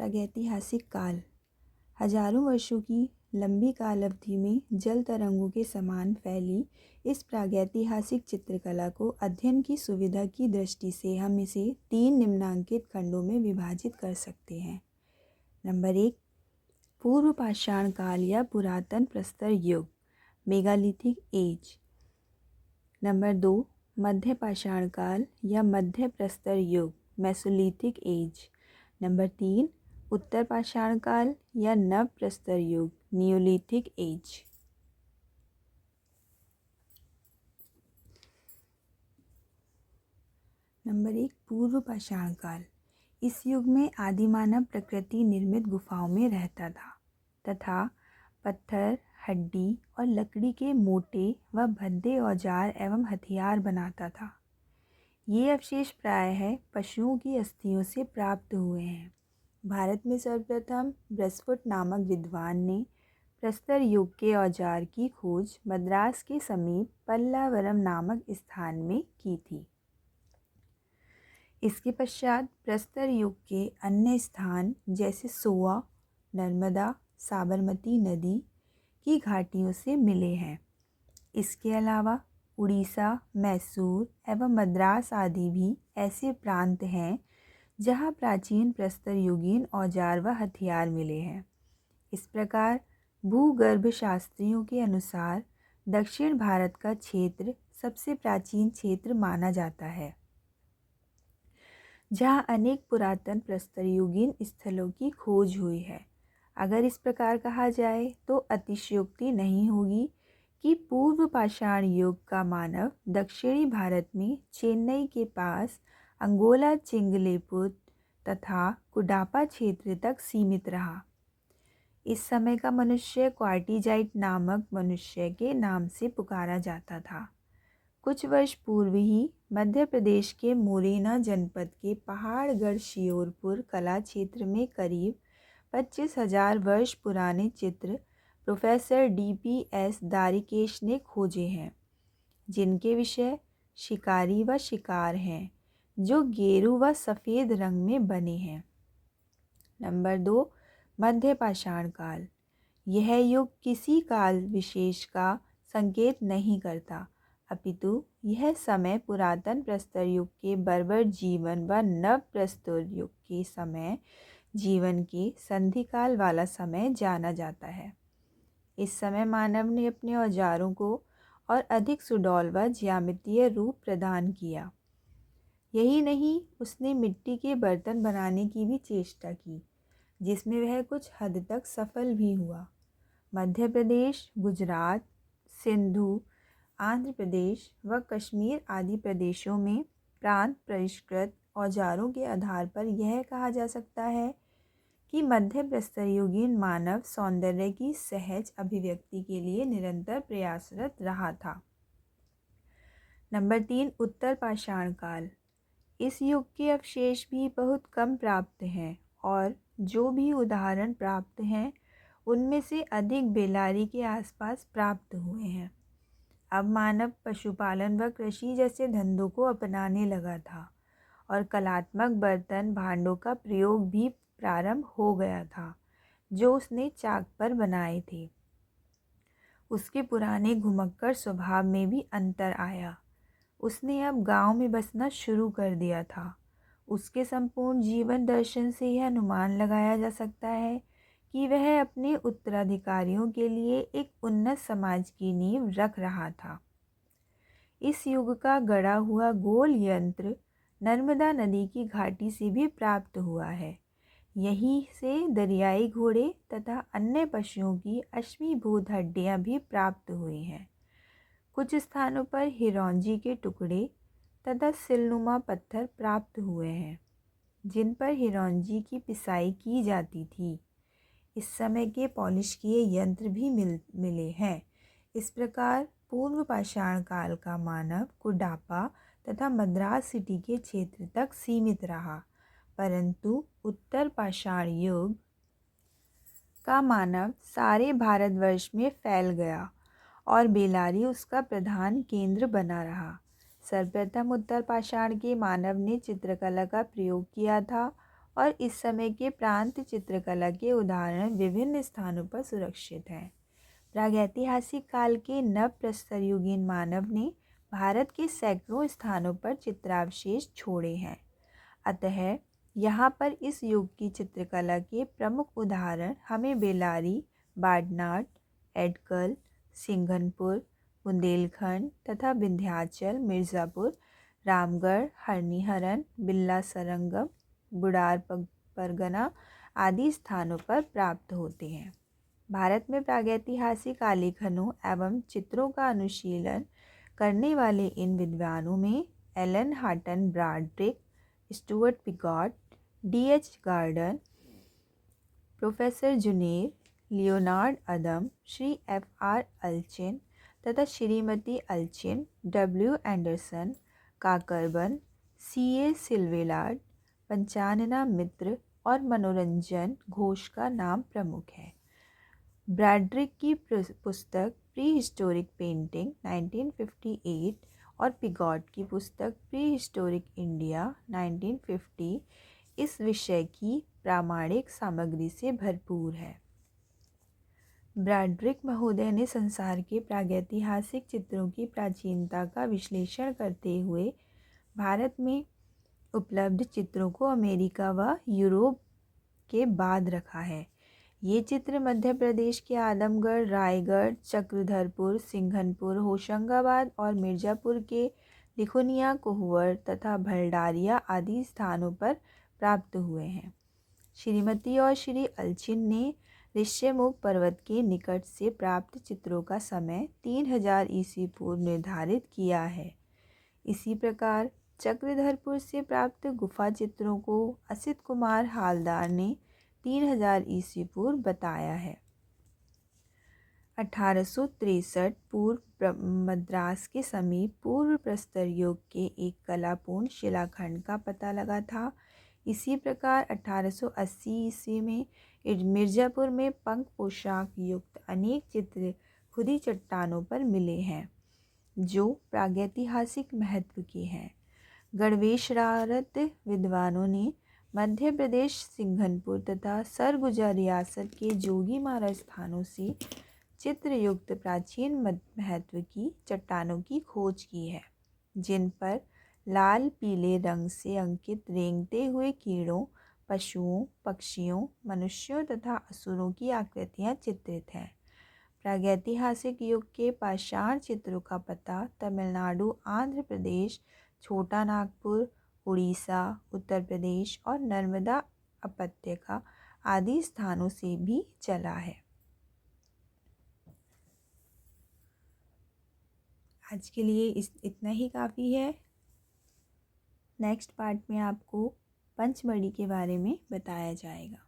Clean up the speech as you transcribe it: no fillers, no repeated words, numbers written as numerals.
प्रागैतिहासिक काल। हजारों वर्षों की लंबी काल अवधि में जल तरंगों के समान फैली इस प्रागैतिहासिक चित्रकला को अध्ययन की सुविधा की दृष्टि से हम इसे 3 निम्नांकित खंडों में विभाजित कर सकते हैं। नंबर 1, पूर्व पाषाण काल या पुरातन प्रस्तर युग, मेगालिथिक एज। नंबर 2, मध्य पाषाण काल या मध्य प्रस्तर युग, मेसोलिथिक एज। नंबर 3, उत्तर पाषाण काल या नव प्रस्तर युग, नियोलिथिक एज। नंबर 1, पूर्व पाषाण काल। इस युग में आदिमानव प्रकृति निर्मित गुफाओं में रहता था तथा पत्थर, हड्डी और लकड़ी के मोटे व भद्दे औजार एवं हथियार बनाता था। ये अवशेष प्रायः पशुओं की अस्थियों से प्राप्त हुए हैं। भारत में सर्वप्रथम ब्रसफुट नामक विद्वान ने प्रस्तर युग के औजार की खोज मद्रास के समीप पल्लावरम नामक स्थान में की थी। इसके पश्चात प्रस्तर युग के अन्य स्थान जैसे सोआ, नर्मदा, साबरमती नदी की घाटियों से मिले हैं। इसके अलावा उड़ीसा, मैसूर एवं मद्रास आदि भी ऐसे प्रांत हैं जहाँ प्राचीन प्रस्तर युगीन औजार व हथियार मिले हैं। इस प्रकार भूगर्भ शास्त्रियों के अनुसार दक्षिण भारत का क्षेत्र सबसे प्राचीन क्षेत्र माना जाता है, जहाँ अनेक पुरातन प्रस्तर युगीन स्थलों की खोज हुई है। अगर इस प्रकार कहा जाए तो अतिशयोक्ति नहीं होगी कि पूर्व पाषाण युग का मानव दक्षिणी भारत में चेन्नई के पास अंगोला चिंगलेपुत तथा कुडापा क्षेत्र तक सीमित रहा। इस समय का मनुष्य क्वार्टिजाइट नामक मनुष्य के नाम से पुकारा जाता था। कुछ वर्ष पूर्व ही मध्य प्रदेश के मुरैना जनपद के पहाड़गढ़ शियोरपुर कला क्षेत्र में करीब 25,000 वर्ष पुराने चित्र प्रोफेसर DPS दारिकेश ने खोजे हैं, जिनके विषय शिकारी व शिकार हैं, जो गेरू व सफ़ेद रंग में बने हैं। नंबर 2, मध्य पाषाण काल। यह युग किसी काल विशेष का संकेत नहीं करता, अपितु यह समय पुरातन प्रस्तर युग के बर्बर जीवन व नव प्रस्तर युग के समय जीवन के संधिकाल वाला समय जाना जाता है। इस समय मानव ने अपने औजारों को और अधिक सुडौल व ज्यामितीय रूप प्रदान किया। यही नहीं, उसने मिट्टी के बर्तन बनाने की भी चेष्टा की, जिसमें वह कुछ हद तक सफल भी हुआ। मध्य प्रदेश, गुजरात, सिंधु, आंध्र प्रदेश व कश्मीर आदि प्रदेशों में प्रांत परिष्कृत औजारों के आधार पर यह कहा जा सकता है कि मध्य प्रस्तर युगीन मानव सौंदर्य की सहज अभिव्यक्ति के लिए निरंतर प्रयासरत रहा था। नंबर 3, उत्तर पाषाण काल। इस युग के अवशेष भी बहुत कम प्राप्त हैं और जो भी उदाहरण प्राप्त हैं उनमें से अधिक बेलारी के आसपास प्राप्त हुए हैं। अब मानव पशुपालन व कृषि जैसे धंधों को अपनाने लगा था और कलात्मक बर्तन भांडों का प्रयोग भी प्रारंभ हो गया था, जो उसने चाक पर बनाए थे। उसके पुराने घुमक्कड़ स्वभाव में भी अंतर आया। उसने अब गांव में बसना शुरू कर दिया था। उसके संपूर्ण जीवन दर्शन से यह अनुमान लगाया जा सकता है कि वह अपने उत्तराधिकारियों के लिए एक उन्नत समाज की नींव रख रहा था। इस युग का गढ़ा हुआ गोल यंत्र नर्मदा नदी की घाटी से भी प्राप्त हुआ है। यहीं से दरियाई घोड़े तथा अन्य पशुओं की अश्मीभूत हड्डियां भी प्राप्त हुई हैं। कुछ स्थानों पर हिरौंजी के टुकड़े तथा सिलनुमा पत्थर प्राप्त हुए हैं, जिन पर हिरौंजी की पिसाई की जाती थी। इस समय के पॉलिश किए यंत्र भी मिले हैं। इस प्रकार पूर्व पाषाण काल का मानव कुडापा तथा मद्रास सिटी के क्षेत्र तक सीमित रहा, परंतु उत्तर पाषाण युग का मानव सारे भारतवर्ष में फैल गया और बेलारी उसका प्रधान केंद्र बना रहा। सर्वप्रथम उत्तर पाषाण के मानव ने चित्रकला का प्रयोग किया था और इस समय के प्रांत चित्रकला के उदाहरण विभिन्न स्थानों पर सुरक्षित हैं। प्रागैतिहासिक काल के नव प्रस्तरयुगीन मानव ने भारत के सैकड़ों स्थानों पर चित्रावशेष छोड़े हैं। अतः यहाँ पर इस युग की चित्रकला के प्रमुख उदाहरण हमें बेलारी, बाड़नाट, एडकल, सिंघनपुर, बुंदेलखंड तथा विंध्याचल, मिर्ज़ापुर, रामगढ़, हरनिहरन, बिल्ला सरंगम, बुडार परगना आदि स्थानों पर प्राप्त होते हैं। भारत में प्रागैतिहासिक आलेखनों एवं चित्रों का अनुशीलन करने वाले इन विद्वानों में Alan Houghton Brodrick, Stuart Piggott, D.H. Gordon, professor Zeuner, Leonard Adam, Shri F.R. Allchin तथा Shrimati Allchin, W. Anderson, Cockburn, C.A. Silberrad, Panchanan Mitra और मनोरंजन घोष का नाम प्रमुख है। ब्रॉड्रिक की पुस्तक प्री हिस्टोरिक पेंटिंग 1958 और पिगॉट की पुस्तक प्री हिस्टोरिक इंडिया 1950 इस विषय की प्रामाणिक सामग्री से भरपूर है। ब्रॉड्रिक महोदय ने संसार के प्रागैतिहासिक चित्रों की प्राचीनता का विश्लेषण करते हुए भारत में उपलब्ध चित्रों को अमेरिका व यूरोप के बाद रखा है। ये चित्र मध्य प्रदेश के आदमगढ़, रायगढ़, चक्रधरपुर, सिंघनपुर, होशंगाबाद और मिर्ज़ापुर के लिखुनिया, कोहवर तथा भलडारिया आदि स्थानों पर प्राप्त हुए हैं। श्रीमती और श्री अल्चिन ने ऋष्यमुख पर्वत के निकट से प्राप्त चित्रों का समय 3000 ईस्वी पूर्व निर्धारित किया है। इसी प्रकार चक्रधरपुर से प्राप्त गुफा चित्रों को असित कुमार हालदार ने 3000 ईस्वी पूर्व बताया है। 1863 पूर्व मद्रास के समीप पूर्व प्रस्तर युग के एक कलापूर्ण शिलाखंड का पता लगा था। इसी प्रकार 1880 ईस्वी में मिर्ज़ापुर में पंख पोशाक युक्त अनेक चित्र खुदी चट्टानों पर मिले हैं जो प्रागैतिहासिक महत्व के हैं। गणवेशरत विद्वानों ने मध्य प्रदेश, सिंघनपुर तथा सरगुजा रियासत के जोगीमारा स्थानों से चित्रयुक्त प्राचीन महत्व की चट्टानों की खोज की है, जिन पर लाल पीले रंग से अंकित रेंगते हुए कीड़ों, पशुओं, पक्षियों, मनुष्यों तथा असुरों की आकृतियाँ चित्रित हैं। प्रागैतिहासिक युग के पाषाण चित्रों का पता तमिलनाडु, आंध्र प्रदेश, छोटा नागपुर, उड़ीसा, उत्तर प्रदेश और नर्मदा उपत्यका आदि स्थानों से भी चला है। आज के लिए इतना ही काफ़ी है। नेक्स्ट पार्ट में आपको पंचमढ़ी के बारे में बताया जाएगा।